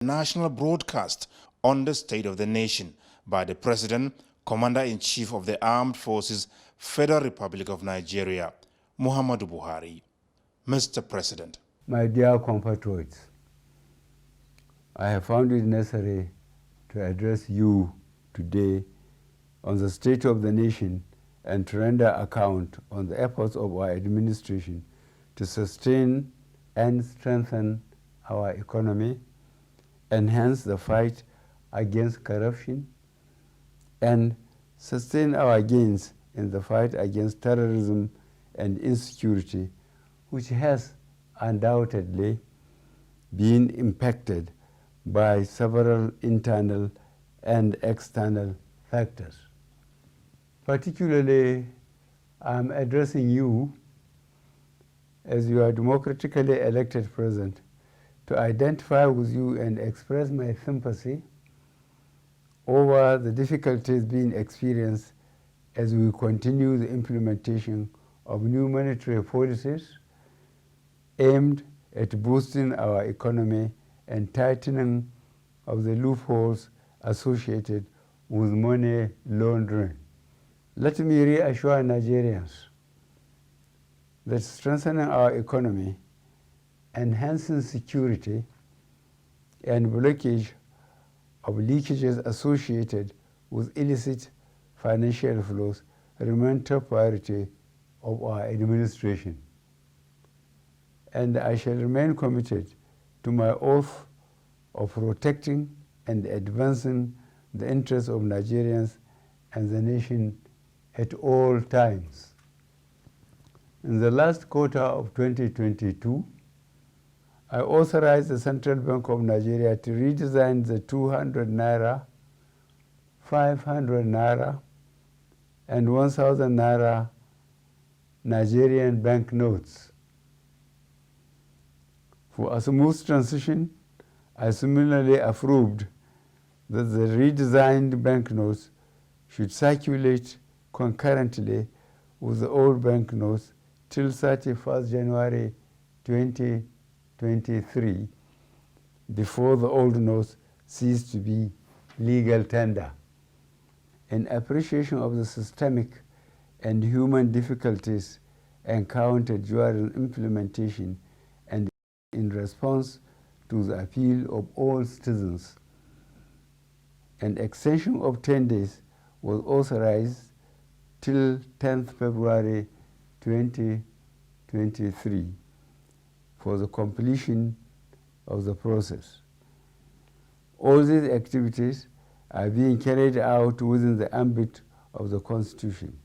national broadcast on the state of the nation by the President, Commander-in-Chief of the Armed Forces, Federal Republic of Nigeria, Muhammadu Buhari. Mr. President. My dear compatriots, I have found it necessary to address you today on the state of the nation and to render account on the efforts of our administration to sustain and strengthen our economy, enhance the fight against corruption, and sustain our gains in the fight against terrorism and insecurity, which has undoubtedly been impacted by several internal and external factors. Particularly, I'm addressing you as your democratically elected president to identify with you and express my sympathy over the difficulties being experienced as we continue the implementation of new monetary policies aimed at boosting our economy and tightening of the loopholes associated with money laundering. Let me reassure Nigerians that strengthening our economy, enhancing security, and blockage of leakages associated with illicit financial flows remain top priority of our administration. And I shall remain committed to my oath of protecting and advancing the interests of Nigerians and the nation at all times. In the last quarter of 2022, I authorized the Central Bank of Nigeria to redesign the 200 naira, 500 naira, and 1,000 naira Nigerian banknotes. For a smooth transition, I similarly approved that the redesigned banknotes should circulate concurrently with the old banknotes till 31st January 2023, before the old notes cease to be legal tender. In appreciation of the systemic and human difficulties encountered during implementation and in response to the appeal of all citizens, an extension of 10 days was authorized till 10th February 2023 for the completion of the process. All these activities are being carried out within the ambit of the Constitution,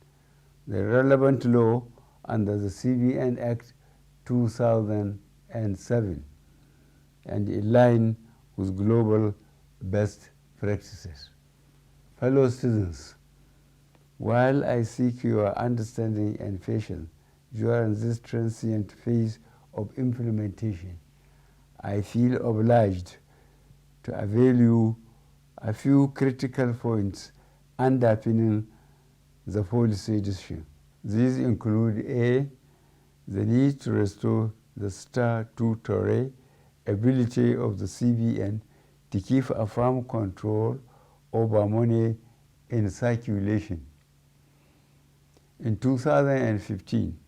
the relevant law under the CBN Act 2007, and in line with global best practices. Fellow citizens, while I seek your understanding and patience during this transient phase of implementation, I feel obliged to avail you a few critical points underpinning the policy decision. These include A, the need to restore the statutory ability of the CBN to keep a firm control over money in circulation. In 2015,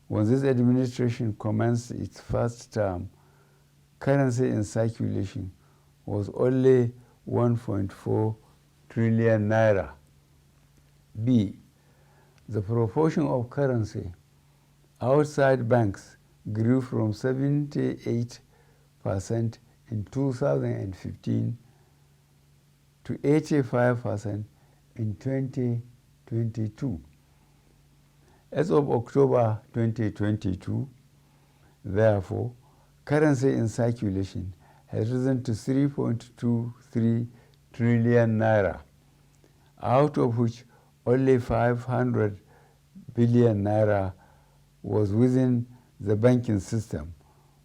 when this administration commenced its first term, currency in circulation was only 1.4 trillion naira. B, the proportion of currency outside banks grew from 78% in 2015 to 85% in 2022. As of October 2022, therefore, currency in circulation has risen to 3.23 trillion naira, out of which only 500 billion naira was within the banking system,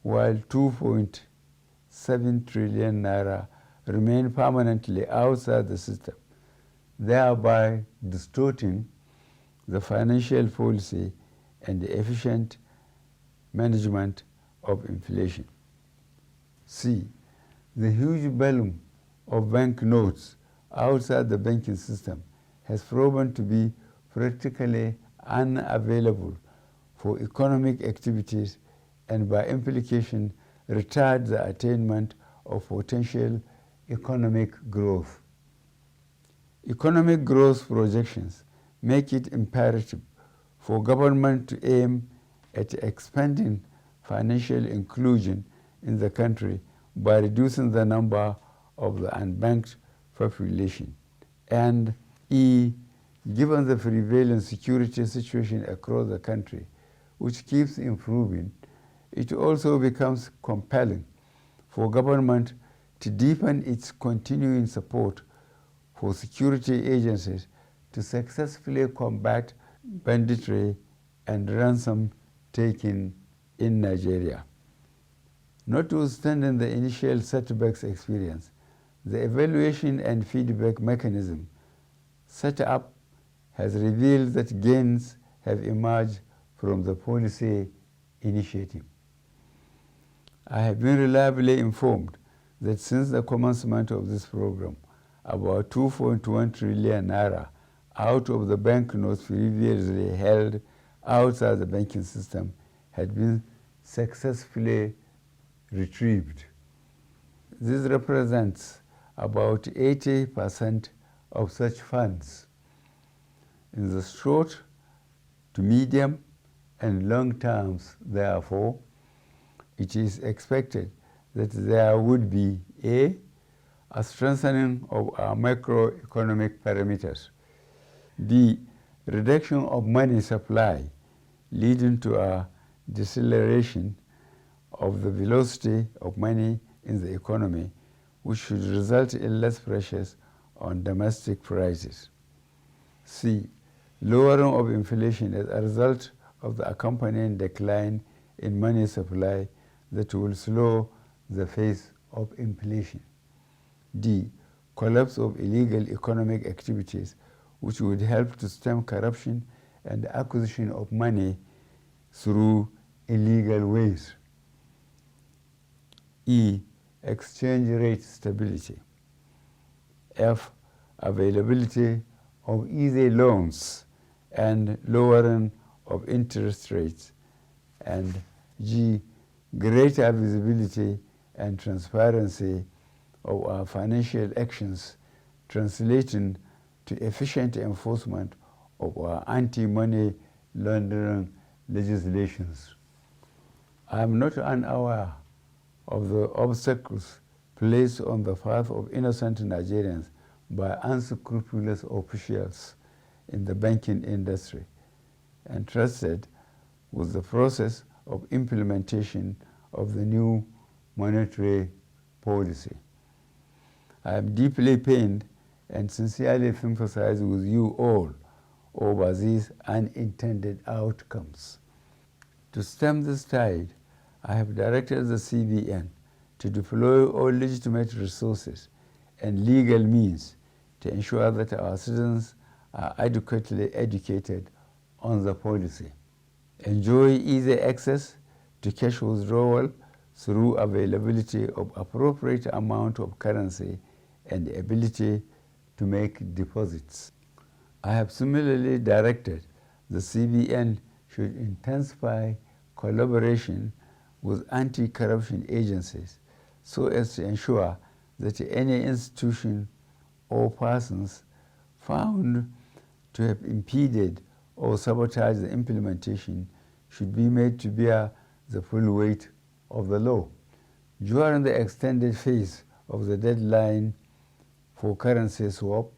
while 2.7 trillion naira remain permanently outside the system, thereby distorting the financial policy and the efficient management of inflation. C, The huge volume of bank notes outside the banking system has proven to be practically unavailable for economic activities and by implication retard the attainment of potential economic growth. Economic growth projections make it imperative for government to aim at expanding financial inclusion in the country by reducing the number of the unbanked population. And E, given the prevailing security situation across the country, which keeps improving, it also becomes compelling for government to deepen its continuing support for security agencies to successfully combat banditry and ransom taking in Nigeria. Notwithstanding the initial setbacks experienced, the evaluation and feedback mechanism set up has revealed that gains have emerged from the policy initiative. I have been reliably informed that since the commencement of this program, about 2.1 trillion naira out of the banknotes previously held outside the banking system had been successfully retrieved. This represents about 80% of such funds. In the short to medium and long terms, therefore, it is expected that there would be a strengthening of our macroeconomic parameters, b, reduction of money supply leading to a deceleration of the velocity of money in the economy, which should result in less pressures on domestic prices. C, lowering of inflation as a result of the accompanying decline in money supply that will slow the pace of inflation. D, collapse of illegal economic activities, which would help to stem corruption and the acquisition of money through illegal ways. E, exchange rate stability. F, availability of easy loans and lowering of interest rates. And G, greater visibility and transparency of our financial actions, translating to efficient enforcement of our anti-money laundering legislations. I am not unaware of the obstacles placed on the path of innocent Nigerians by unscrupulous officials in the banking industry, entrusted with the process of implementation of the new monetary policy. I am deeply pained and sincerely sympathize with you all over these unintended outcomes. To stem this tide, I have directed the CBN to deploy all legitimate resources and legal means to ensure that our citizens are adequately educated on the policy, enjoy easy access to cash withdrawal through availability of appropriate amount of currency and the ability to make deposits. I have similarly directed the CBN should intensify collaboration with anti-corruption agencies so as to ensure that any institution or persons found to have impeded or sabotaged the implementation should be made to bear the full weight of the law. During the extended phase of the deadline for currency swap,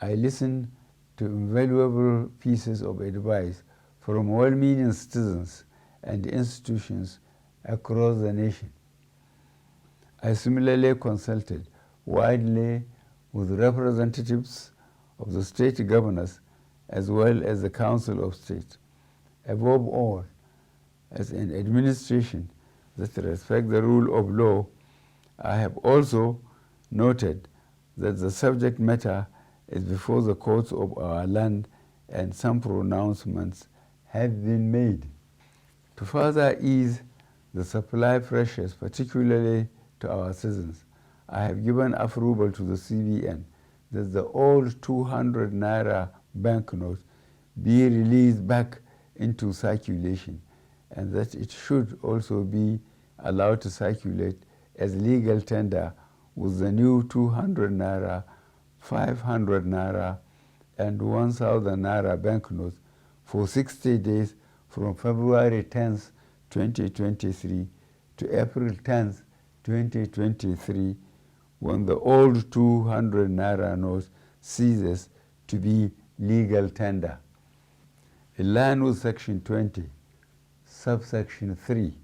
I listened to invaluable pieces of advice from well-meaning citizens and institutions across the nation. I similarly consulted widely with representatives of the state governors as well as the Council of State. Above all, as an administration that respects the rule of law, I have also noted that the subject matter is before the courts of our land and some pronouncements have been made. To further ease the supply pressures, particularly to our citizens, I have given approval to the CBN that the old 200 naira banknote be released back into circulation, and that it should also be allowed to circulate as legal tender with the new 200 naira, 500 naira, and 1,000 naira banknotes for 60 days from February 10th, 2023 to April 10th, 2023, when the old 200 naira note ceases to be legal tender. In line with Section 20, subsection 3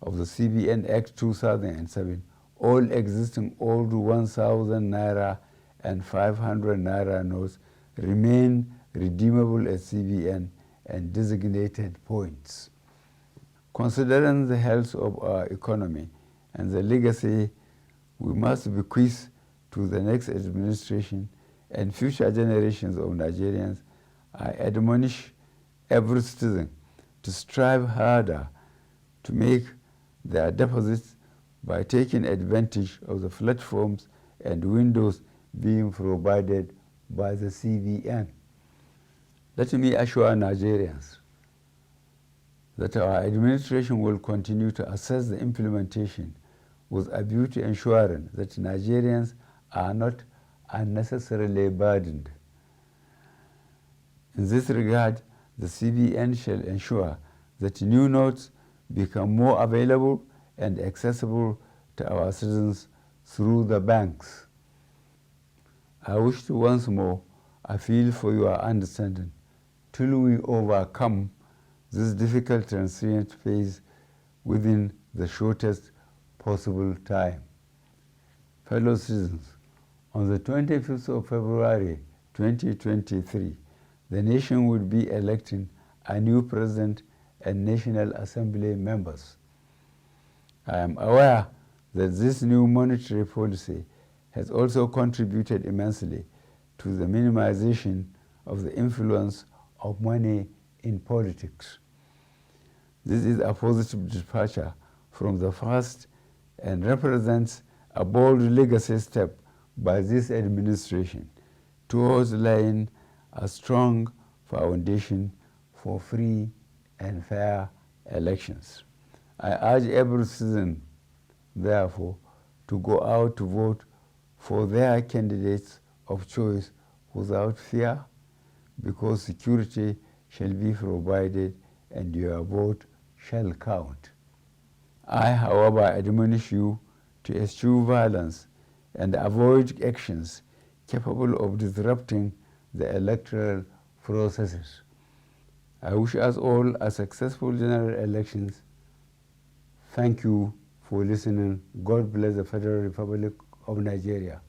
of the CBN Act 2007, all existing old 1,000 naira and 500 naira notes remain redeemable at CBN and designated points. Considering the health of our economy and the legacy we must bequeath to the next administration and future generations of Nigerians, I admonish every citizen to strive harder to make their deposits by taking advantage of the platforms and windows being provided by the CBN. Let me assure Nigerians that our administration will continue to assess the implementation with a view to ensuring that Nigerians are not unnecessarily burdened. In this regard, the CBN shall ensure that new notes become more available and accessible to our citizens through the banks. I wish to once more appeal for your understanding till we overcome this difficult transient phase within the shortest possible time. Fellow citizens, on the 25th of February 2023, the nation will be electing a new president and National Assembly members. I am aware that this new monetary policy has also contributed immensely to the minimization of the influence of money in politics. This is a positive departure from the past and represents a bold legacy step by this administration towards laying a strong foundation for free and fair elections. I urge every citizen, therefore, to go out to vote for their candidates of choice without fear, because security shall be provided and your vote shall count. I, however, admonish you to eschew violence and avoid actions capable of disrupting the electoral processes. I wish us all a successful general elections. Thank you for listening. God bless the Federal Republic of Nigeria.